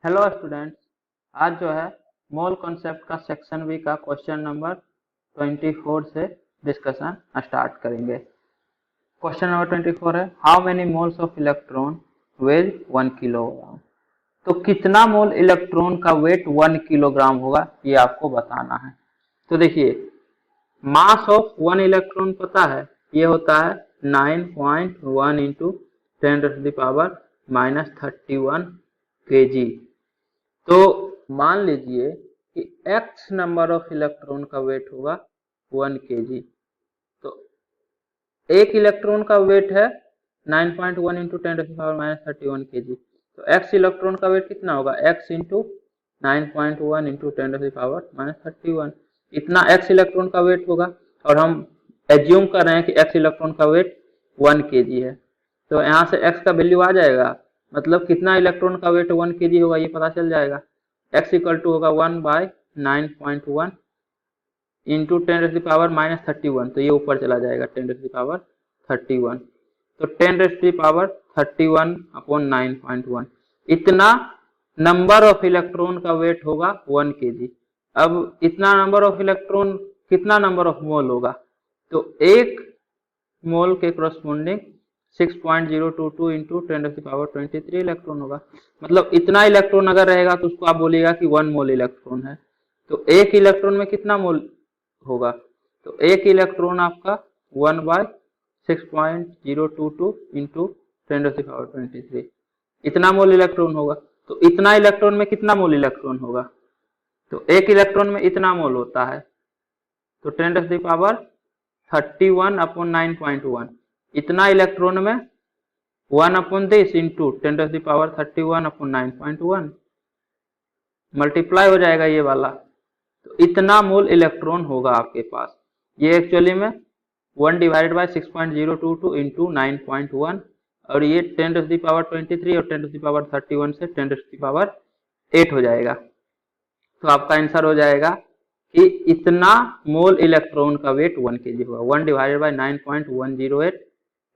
Hello students, आज जो है मोल कॉन्सेप्ट का सेक्शन बी का क्वेश्चन नंबर 24 से डिस्कशन स्टार्ट करेंगे। क्वेश्चन नंबर 24 है, how many moles of electron weight 1 kilogram. तो कितना मोल इलेक्ट्रॉन का वेट 1 किलोग्राम होगा ये आपको बताना है। तो देखिए, मास ऑफ 1 इलेक्ट्रॉन पता है, ये होता है 9.1 इंटू 10⁻31 kg। तो मान लीजिए कि x नंबर ऑफ इलेक्ट्रॉन का वेट होगा 1 kg। तो एक इलेक्ट्रॉन का वेट है 9.1 इंटू 10⁻31 kg। तो x इलेक्ट्रॉन का वेट कितना होगा, x इंटू 9.1 इंटू 10⁻31। इतना x इलेक्ट्रॉन का वेट होगा और हम एज्यूम कर रहे हैं कि x इलेक्ट्रॉन का वेट 1 kg है। तो यहाँ से x का वैल्यू आ जाएगा, मतलब कितना इलेक्ट्रॉन का वेट 1 kg होगा ये पता चल जाएगा। x इक्वल टू होगा 1/9.1 इंटू 10⁻31। तो ये ऊपर चला जाएगा 10⁻31। तो 10⁻31 अपॉन 9.1, इतना नंबर ऑफ इलेक्ट्रॉन का वेट होगा 1 kg। अब इतना नंबर ऑफ इलेक्ट्रॉन कितना नंबर ऑफ मोल होगा, तो एक मोल के करस्पॉन्डिंग 6.022 इंटू 10⁻23 इलेक्ट्रॉन होगा। मतलब इतना इलेक्ट्रॉन अगर रहेगा तो उसको आप बोलिएगा कि 1 मोल इलेक्ट्रॉन है। तो एक इलेक्ट्रॉन में कितना मोल होगा, तो एक इलेक्ट्रॉन आपका 1/6.022 इंटू 10⁻23 इतना मोल इलेक्ट्रॉन होगा। तो इतना इलेक्ट्रॉन में कितना मोल इलेक्ट्रॉन होगा, तो एक इलेक्ट्रॉन में इतना मोल होता है। तो 10⁻31 अपॉन 9.1, इतना इलेक्ट्रॉन में 1 upon this into 10⁻31 upon 9.1 multiply हो जाएगा ये वाला। तो इतना मोल इलेक्ट्रॉन होगा आपके पास। ये एक्चुअली में 1/6.022 इंटू 9.1 और ये 10⁻23 और 10⁻31 से 10⁸ हो जाएगा। तो आपका आंसर हो जाएगा कि इतना मोल इलेक्ट्रॉन का वेट 1 kg होगा। 1/9.108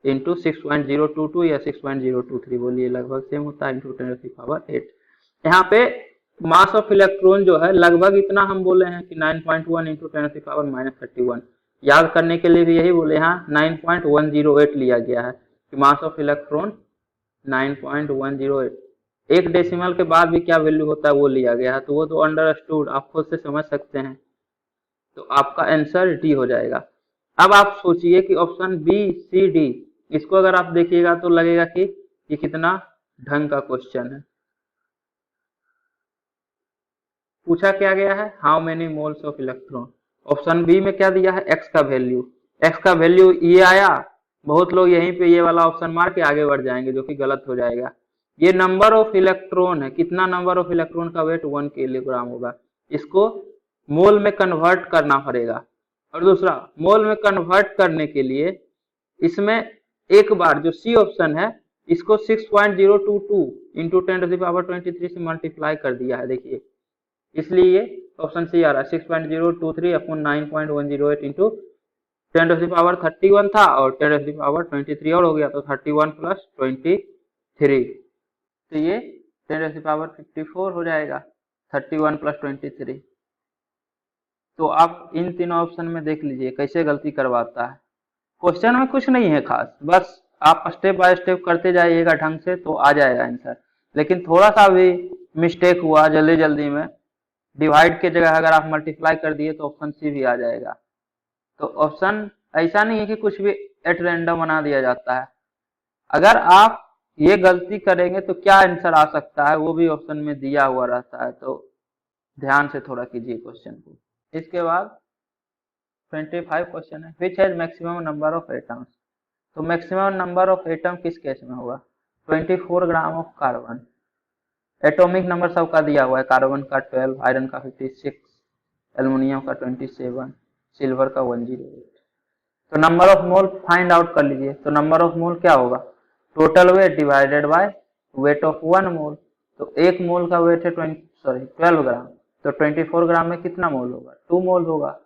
इंटू 6.022 या 6.023 बोलिए, लगभग सेम होता है, इंटू 10⁸। यहाँ पे मास ऑफ इलेक्ट्रॉन जो है लगभग इतना हम बोले हैं कि 9.1 इंटू 10⁻31। याद करने के लिए भी यही बोले, यहाँ 9.108 लिया गया है कि मास ऑफ इलेक्ट्रॉन 9.108। एक डेसिमल के बाद भी क्या वैल्यू होता है वो लिया गया है, तो वो तो अंडरस्टूड, आप खुद से समझ सकते हैं। तो आपका आंसर डी हो जाएगा। अब आप सोचिए कि ऑप्शन बी सी डी, इसको अगर आप देखिएगा तो लगेगा कि ये कितना ढंग का क्वेश्चन है। पूछा क्या गया है, how many moles of electron. Option B में क्या दिया है, एक्स का वैल्यू। एक्स का वैल्यू ये आया, बहुत लोग यहीं पे ये वाला ऑप्शन मार के आगे बढ़ जाएंगे, जो कि गलत हो जाएगा। ये नंबर ऑफ इलेक्ट्रॉन है, कितना नंबर ऑफ इलेक्ट्रॉन का वेट 1 किलोग्राम होगा। इसको मोल में कन्वर्ट करना पड़ेगा। और दूसरा, मोल में कन्वर्ट करने के लिए इसमें एक बार जो सी ऑप्शन है इसको 6.022 इंटू 10⁻23 से मल्टीप्लाई कर दिया है, देखिए, इसलिए ऑप्शन सी आ रहा है। 6.023 अपॉन 9.108 इंटू 10⁻31 था और 10⁻23 और हो गया, तो 31 प्लस 23, तो ये 10⁻54 हो जाएगा। 31 प्लस 23। तो आप इन तीनों ऑप्शन में देख लीजिए कैसे गलती करवाता है। क्वेश्चन में कुछ नहीं है खास, बस आप स्टेप बाय स्टेप करते जाइएगा ढंग से तो आ जाएगा आंसर। लेकिन थोड़ा सा भी मिस्टेक हुआ जल्दी जल्दी में, डिवाइड के जगह अगर आप मल्टीप्लाई कर दिए तो ऑप्शन सी भी आ जाएगा। तो ऑप्शन ऐसा नहीं है कि कुछ भी एट रैंडम बना दिया जाता है। अगर आप ये गलती करेंगे तो क्या आंसर आ सकता है वो भी ऑप्शन में दिया हुआ रहता है, तो ध्यान से थोड़ा कीजिए क्वेश्चन को। इसके बाद 25 क्वेश्चन है, which has maximum number of atoms. तो मैक्सिमम नंबर ऑफ एटम किस केस में होगा, 24 gram of carbon. Atomic number सबका दिया हुआ है, कार्बन का 12, आयरन का 56, एल्युमिनियम का 27, सिल्वर का 108। तो number of mole find out कर लीजिए। तो नंबर ऑफ मोल क्या होगा, total weight divided by weight of 1 मोल। तो एक मोल का वेट है 12 ग्राम, तो 24 ग्राम में कितना मोल होगा, 2 मोल होगा।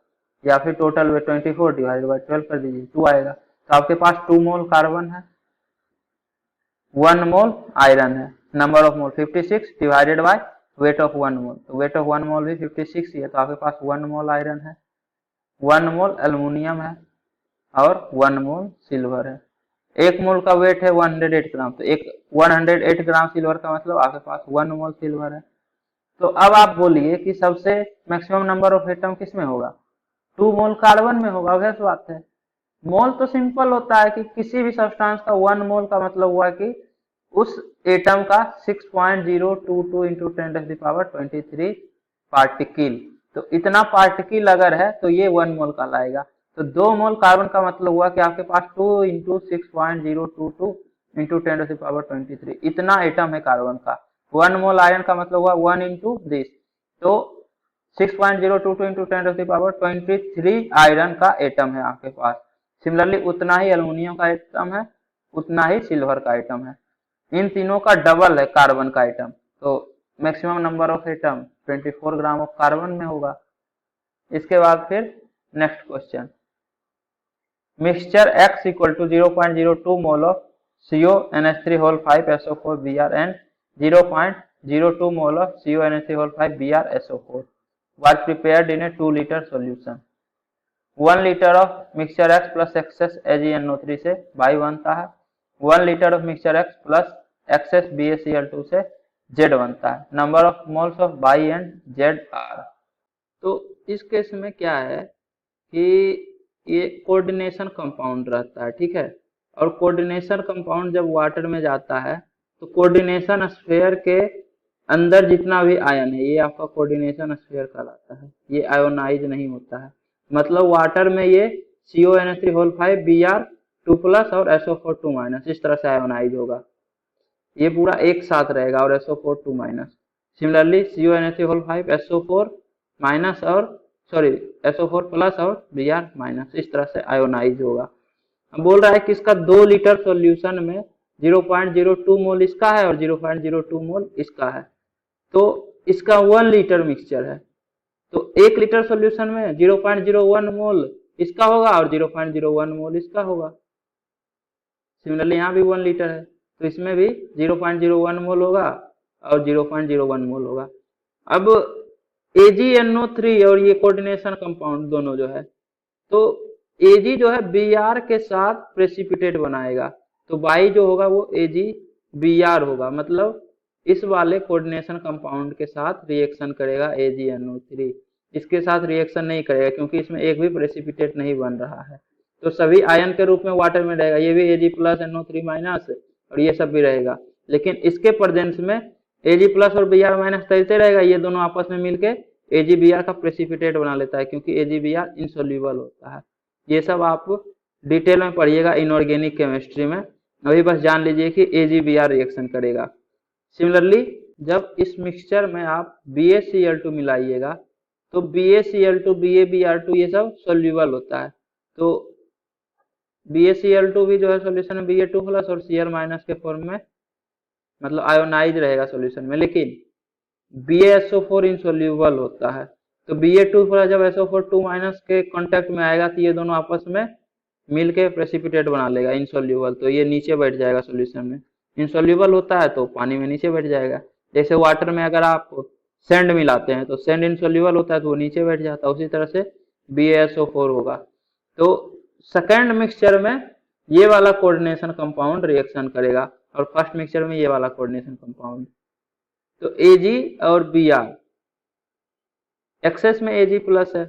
या फिर टोटल वेट 24 डिवाइडेड बाय 12 कर दीजिए, 2 आएगा। तो आपके पास 2 मोल कार्बन है, 1 मोल आयरन है, number of mole 56 divided by weight of 1 मोल, तो वेट ऑफ 1 मोल भी 56 ही है, तो आपके पास 1 मोल आयरन है, 1 मोल एल्युमिनियम है और 1 मोल सिल्वर है। 1 मोल का वेट है 108 ग्राम, तो 108 ग्राम सिल्वर का मतलब आपके पास 1 मोल सिल्वर है। तो अब आप बोलिए कि सबसे मैक्सिमम नंबर ऑफ एटम किस में होगा? 2 मोल कार्बन में होगा, वैसे बात है। मोल तो सिंपल होता है कि किसी भी सब्सटेंस का 1 मोल का मतलब हुआ कि उस एटम का 6.022 इंटू 10⁻23 पार्टिकल, तो इतना पार्टिकल अगर है तो ये 1 मोल का लाएगा। तो 2 मोल कार्बन का मतलब हुआ कि आपके पास 2 इंटू 6.022 इंटू 10⁻23 इतना एटम है कार्बन का। 1 मोल आयरन का मतलब हुआ 1 इंटू दिस, तो 6.022 इंटू 10⁻23 आयरन का एटम है आपके पास। सिमिलरली उतना ही एल्युमिनियम का एटम है, उतना ही सिल्वर का एटम है। इन तीनों का डबल है कार्बन का एटम, तो maximum number of atom 24 gram of carbon में होगा। इसके बाद फिर next question, mixture X equal to 0.02 mole of CONH3 whole 5 SO4 Br and 0.02 mole of CONH3 whole 5 Br SO4 was prepared in a 2 liter solution। 1 litre of mixture X plus excess AgNO3 से Y बनता है, 1 litre of mixture X plus excess BaCl2 से Z बनता है। Number of moles of Y and Z are. तो इस case में क्या है कि ये कोऑर्डिनेशन कंपाउंड रहता है, ठीक है। और कोऑर्डिनेशन कंपाउंड जब वाटर में जाता है तो कोऑर्डिनेशन स्फीयर के अंदर जितना भी आयन है ये आपका कोऑर्डिनेशन स्फीयर कहलाता है, ये आयोनाइज नहीं होता है। मतलब वाटर में ये CONH3 होल 5 Br2 प्लस और SO4 2 माइनस इस तरह से आयोनाइज होगा, ये पूरा एक साथ रहेगा और SO4 2 minus. Similarly CONH3 whole 5 SO4 minus और SO4 प्लस और Br माइनस इस तरह से आयोनाइज होगा। हम बोल रहा है कि इसका 2 लीटर सॉल्यूशन में 0.02 मोल इसका है और 0.02 मोल इसका है, तो इसका 1 लीटर मिक्सचर है, तो 1 लीटर सॉल्यूशन में 0.01 मोल इसका होगा और 0.01 मोल इसका होगा। सिमिलरली यहाँ भी 1 लीटर है तो इसमें भी 0.01 मोल होगा और 0.01 मोल होगा। अब AgNO3 और ये कोऑर्डिनेशन कंपाउंड दोनों जो है, तो Ag जो है Br के साथ प्रेसिपिटेट बनाएगा, तो Y जो होगा वो AgBr होगा, मतलब इस वाले कोऑर्डिनेशन कंपाउंड के साथ रिएक्शन करेगा AgNO3, इसके साथ रिएक्शन नहीं करेगा क्योंकि इसमें एक भी प्रेसिपिटेट नहीं बन रहा है, तो सभी आयन के रूप में वाटर में रहेगा, ये भी Ag प्लस NO3 माइनस और ये सब भी रहेगा। लेकिन इसके प्रेजेंस में Ag प्लस और Br माइनस तैरते रहेगा, ये दोनों आपस में मिलके AgBr का प्रेसिपिटेट बना लेता है क्योंकि AgBr इनसोल्यूबल होता है। ये सब आप डिटेल में पढ़िएगा इनऑर्गेनिक केमिस्ट्री में, अभी बस जान लीजिए कि AgBr रिएक्शन करेगा। सिमिलरली जब इस मिक्सचर में आप BaCl2 मिलाइएगा तो BaCl2 BaBr2 ये सब सोल्यूबल होता है, तो BaCl2 भी जो है सोल्यूशन में Ba2 प्लस और Cl माइनस के फॉर्म में, मतलब आयोनाइज रहेगा सोल्यूशन में, लेकिन BaSO4 इनसोल्यूबल होता है, तो Ba2 प्लस जब SO4 2 माइनस के कांटेक्ट में आएगा तो ये दोनों आपस में मिलके प्रेसिपिटेट बना लेगा इनसोल्यूबल, तो ये नीचे बैठ जाएगा सोल्यूशन में। इनसोल्यूबल होता है तो पानी में नीचे बैठ जाएगा, जैसे वाटर में अगर आप सैंड मिलाते हैं तो सैंड इनसोल्यूबल होता है तो वो नीचे बैठ जाता है, उसी तरह से BaSO4 होगा। तो सेकेंड मिक्सचर में ये वाला कोऑर्डिनेशन कंपाउंड रिएक्शन करेगा और फर्स्ट मिक्सचर में ये वाला कोऑर्डिनेशन कंपाउंड। तो Ag और Br, एक्सेस में Ag प्लस है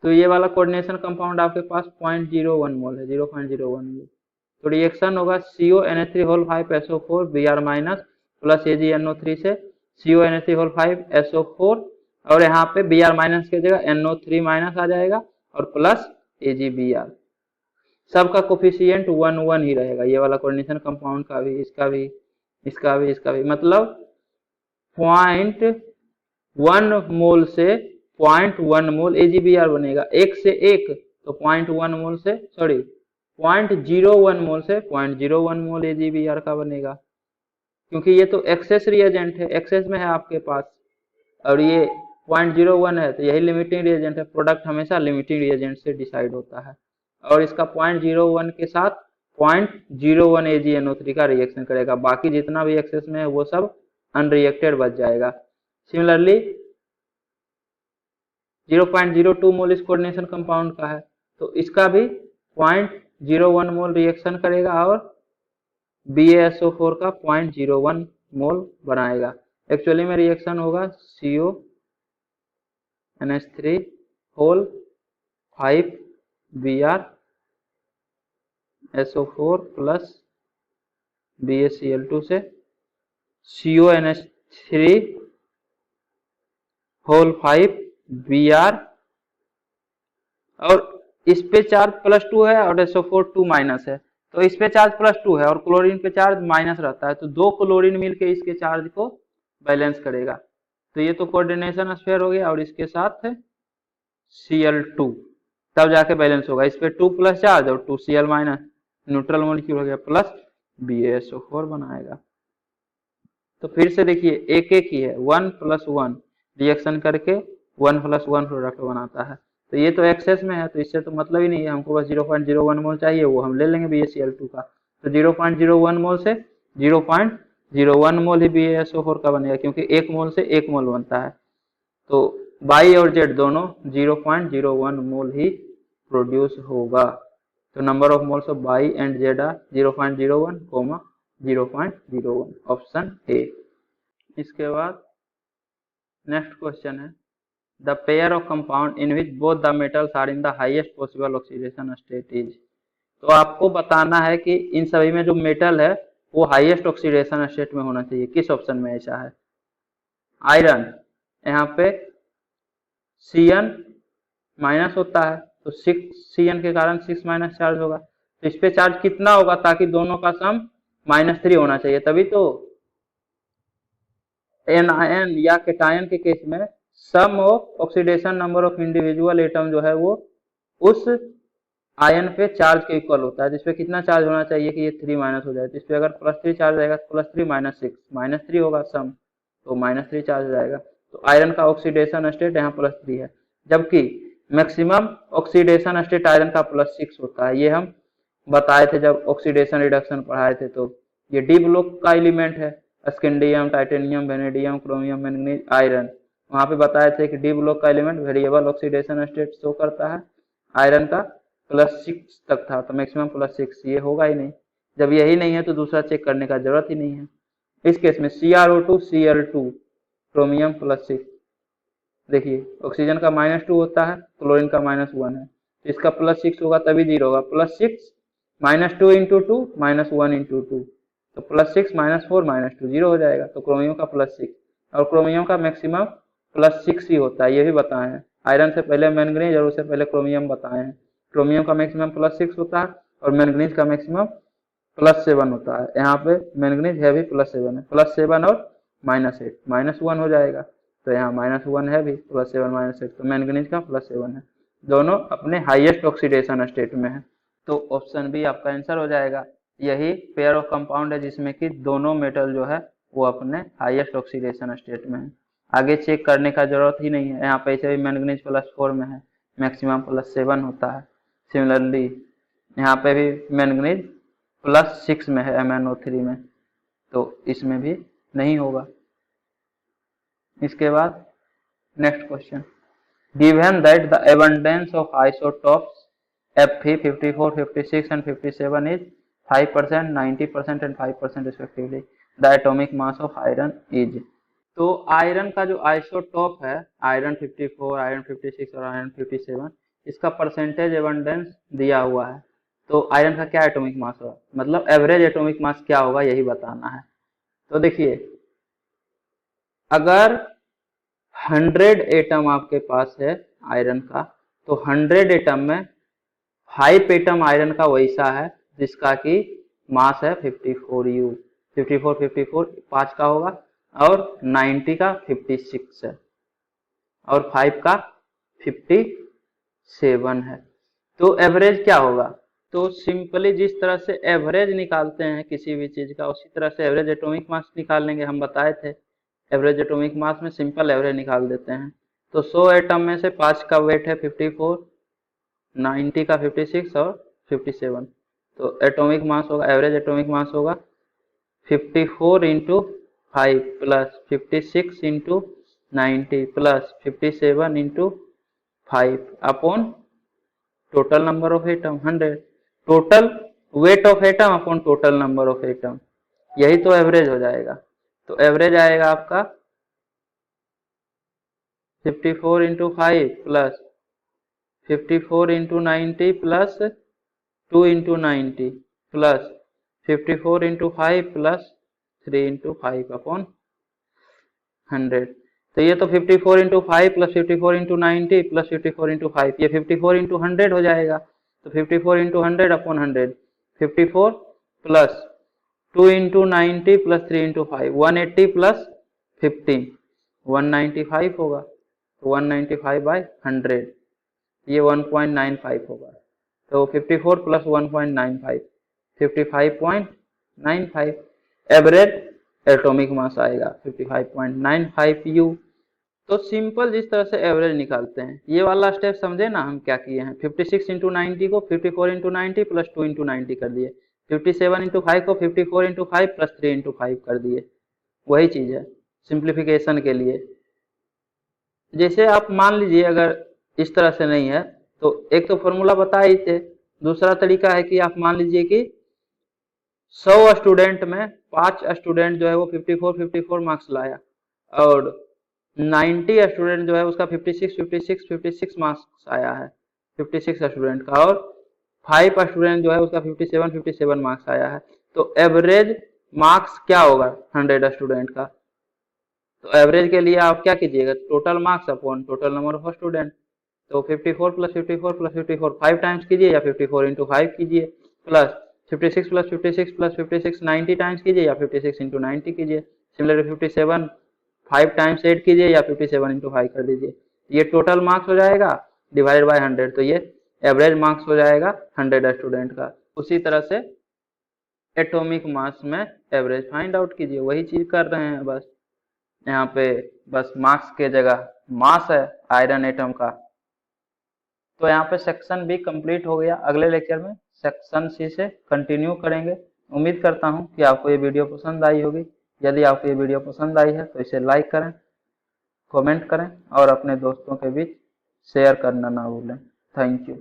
तो ये वाला कोऑर्डिनेशन कंपाउंड आपके पास 0.01 मोल है, 0.01 मोल, तो रिएक्शन होगा CONH3 whole 5 SO4 Br minus plus AgNO3 से CONH3 होल 5 SO4 और यहाँ पे Br माइनस की जगह NO3 माइनस आ जाएगा और प्लस AgBr, सबका कोफिशिएंट 1 ही रहेगा, ये वाला कोऑर्डिनेशन कंपाउंड का भी, इसका भी, इसका भी, इसका भी, मतलब 0.1 मोल से 0.1 मोल AgBr बनेगा, एक से एक तो 0.1 मोल से 0.01 मोल से 0.01 मोल AgBr का बनेगा, क्योंकि ये तो एक्सेस रिएजेंट है, एक्सेस में है आपके पास, और ये 0.01 है तो यही लिमिटिंग रिएजेंट है। प्रोडक्ट हमेशा लिमिटिंग रिएजेंट से डिसाइड होता है, और इसका 0.01 के साथ 0.01 AgNO3 का रिएक्शन करेगा, बाकी जितना भी एक्सेस में है वो सब अनरिएक्टेड बच जाएगा। सिमिलरली 0.02 मोल इस कोऑर्डिनेशन कंपाउंड का है, तो इसका भी 0.01 मोल रिएक्शन करेगा और BaSO4 का 0.01 मोल बनाएगा। एक्चुअली में रिएक्शन होगा CONH3 whole 5 BrSO4 plus BaCl2 से CONH3 होल 5 Br, और इस पे चार्ज +2 है और SO4 2 माइनस है, तो इस पे चार्ज +2 है और क्लोरीन पे चार्ज माइनस रहता है, तो दो क्लोरीन मिलके इसके चार्ज को बैलेंस करेगा। तो ये तो कोऑर्डिनेशन स्फीयर हो गया और इसके साथ है Cl2, तब जाके बैलेंस होगा। इस पे 2 प्लस चार्ज और 2 Cl माइनस, न्यूट्रल मॉलिक्यूल हो गया, प्लस BaSO4 बनाएगा। तो फिर से देखिए एक एक ही है, 1 + 1 रिएक्शन करके 1 + 1 प्रोडक्ट बनाता है। तो ये तो एक्सेस में है, तो इससे तो मतलब ही नहीं है, हमको बस 0.01 मोल चाहिए, वो हम ले लेंगे BaCl2 का। तो 0.01 मोल से 0.01 मोल ही BaSO4 का बनेगा, क्योंकि 1 मोल से 1 मोल बनता है। तो बाई और जेड दोनों 0.01 मोल ही प्रोड्यूस होगा। तो number of moles of Y and Z are 0.01, 0.01, option A. इसके बाद नेक्स्ट क्वेश्चन है, the pair of compound in which both the metals are in the highest possible oxidation state is. तो आपको बताना है कि इन सभी में जो मेटल है वो हाईएस्ट ऑक्सीडेशन स्टेट में होना चाहिए, किस ऑप्शन में ऐसा है। आयरन, यहाँ पे Cn माइनस होता है, तो 6 Cn के कारण 6 माइनस चार्ज होगा, तो इस पे चार्ज कितना होगा, ताकि दोनों का सम -3 होना चाहिए, तभी तो एनायन या केटायन के केस में sum of oxidation number of individual atom जो है वो उस आयन पे चार्ज के इक्वल होता है, जिसपे कितना चार्ज होना चाहिए कि ये 3 माइनस हो जाए। तो इस पे अगर +3 चार्ज आएगा तो +3 - 6 -3 होगा सम, तो -3 चार्ज जाएगा। तो आयरन का ऑक्सीडेशन स्टेट यहाँ +3 है, जबकि मैक्सिमम ऑक्सीडेशन स्टेट आयरन का +6 होता है। ये हम बताए थे जब ऑक्सीडेशन रिडक्शन पढ़ाए थे। तो ये डी ब्लॉक का एलिमेंट है, scandium, titanium, vanadium, chromium, manganese, iron. वहां पे बताए थे कि डी ब्लॉक का element variable oxidation state show करता है, आयरन का +6 तक था, तो मैक्सिमम +6, ये होगा ही नहीं। जब यही नहीं है तो दूसरा चेक करने का जरूरत ही नहीं है। इस केस में CrO2 Cl2 क्रोमियम +6, देखिए ऑक्सीजन का -2 होता है, क्लोरीन का -1 है, तो इसका +6 होगा तभी 0 होगा। +6 -2 × 2 -1 × 2, तो +6 -4 -2 0 हो जाएगा। तो क्रोमियम का +6, और क्रोमियम का मैक्सिमम +6 ही होता है, ये भी बताए हैं। आयरन से पहले मैंगनीज और उससे पहले क्रोमियम बताए हैं। क्रोमियम का मैक्सिमम +6 होता है और मैंगनीज का मैक्सिमम +7 होता है। यहाँ पे मैंगनीज है भी +7 है, +7 और -8, -1 हो जाएगा। तो यहाँ -1 है भी, +7 -8, तो मैंगनीज का +7 है। दोनों अपने हाईएस्ट ऑक्सीडेशन स्टेट में है, तो ऑप्शन बी आपका आंसर हो जाएगा। यही पेयर ऑफ कंपाउंड है जिसमें कि दोनों मेटल जो है वो अपने हाईएस्ट ऑक्सीडेशन स्टेट में है। आगे चेक करने का जरूरत ही नहीं है, यहाँ पे ऐसे भी मैंगनीज +4 में है, मैक्सिमम +7 होता है। सिमिलरली यहाँ पे भी मैंगनीज +6 में है MnO3 में, तो इसमें भी नहीं होगा। इसके बाद next question, given that the abundance of isotopes Fe 54, 56 and 57 is 5%, 90% and 5% respectively, the atomic mass of iron is। तो आयरन का जो आइसोटोप है, आयरन 54, आयरन 56 और आयरन 57, इसका परसेंटेज एबंडेंस दिया हुआ है। तो आयरन का क्या एटॉमिक मास होगा, मतलब एवरेज एटॉमिक मास क्या होगा, यही बताना है। तो देखिए अगर 100 एटम आपके पास है आयरन का, तो 100 एटम में 5 एटम आयरन का वैसा है जिसका कि मास है 54U, 54 54 5 का होगा, और 90 का 56 है, और 5 का 57 है। तो एवरेज क्या होगा, तो सिंपली जिस तरह से एवरेज निकालते हैं किसी भी चीज का, उसी तरह से एवरेज एटॉमिक मास निकाल लेंगे। हम बताए थे एवरेज एटॉमिक मास में सिंपल एवरेज निकाल देते हैं। तो 100 एटम में से 5 का वेट है 54, 90 का 56 और 57, तो एटॉमिक मास होगा, एवरेज एटॉमिक मास होगा 54 into 5 plus 56 into 90 plus 57 into 5 upon total number of atom 100, total weight of atom upon total number of atom, यही तो एवरेज हो जाएगा। तो एवरेज आएगा आपका 54 into 5 plus 54 into 90 plus 2 into 90 plus 54 into 5 plus 3 into 5 upon 100। तो ये तो 54 into 5 plus 54 into 90 plus 54 into 5, ये 54 इंटू 100 हो जाएगा। तो 54 into 100 upon 100, 54 plus 2 into 90 plus 3 into 5, 180 plus 15, 195 होगा। तो 195 बाई 100, ये 1.95 होगा। तो 54 प्लस 1.95, 55.95 एवरेज एटॉमिक मास आएगा 55.95 U। तो सिंपल जिस तरह से एवरेज निकालते हैं, ये वाला स्टेप समझे ना हम क्या किए हैं। 56 इंटू 90 को 54 इंटू 90 प्लस 2 इंटू 90 कर दिए, 57 इंटू 5 को 54 इंटू 5 प्लस 3 इंटू 5 कर दिए, वही चीज है सिंप्लीफिकेशन के लिए। जैसे आप मान लीजिए अगर इस तरह से नहीं है तो एक तो फॉर्मूला बता ही थे, दूसरा तरीका है कि आप मान लीजिए कि 100 स्टूडेंट में 5 स्टूडेंट जो है वो 54 मार्क्स लाया और 90 स्टूडेंट जो है उसका 56 मार्क्स आया है, 56 स्टूडेंट का, और 5 स्टूडेंट जो है उसका 57 मार्क्स आया है। तो एवरेज मार्क्स क्या होगा 100 स्टूडेंट का। तो एवरेज के लिए आप क्या कीजिएगा, total marks upon total number of student. तो 54 प्लस 54 प्लस 54 5 टाइम्स कीजिए या 54 इंटू 5 कीजिए, प्लस 56 प्लस 56 प्लस 56 90 टाइम्स कीजिए या 56 इंटू 90 कीजिए। सिमिलरली 57 5 टाइम्स 8 कीजिए या 57 इंटू 5 कर दीजिए। ये टोटल मार्क्स हो जाएगा डिवाइडेड बाय 100, तो ये एवरेज मार्क्स हो जाएगा 100 स्टूडेंट का। उसी तरह से एटॉमिक मास में एवरेज फाइंड आउट कीजिए, वही चीज कर रहे हैं, बस यहाँ पे बस मार्क्स के जगह मास है आयरन एटम का। तो यहाँ पे सेक्शन बी कंप्लीट हो गया। अगले लेक्चर में सेक्शन सी से कंटिन्यू करेंगे। उम्मीद करता हूँ कि आपको ये वीडियो पसंद आई होगी। यदि आपको ये वीडियो पसंद आई है तो इसे लाइक करें, कमेंट करें और अपने दोस्तों के बीच शेयर करना ना भूलें। Thank you.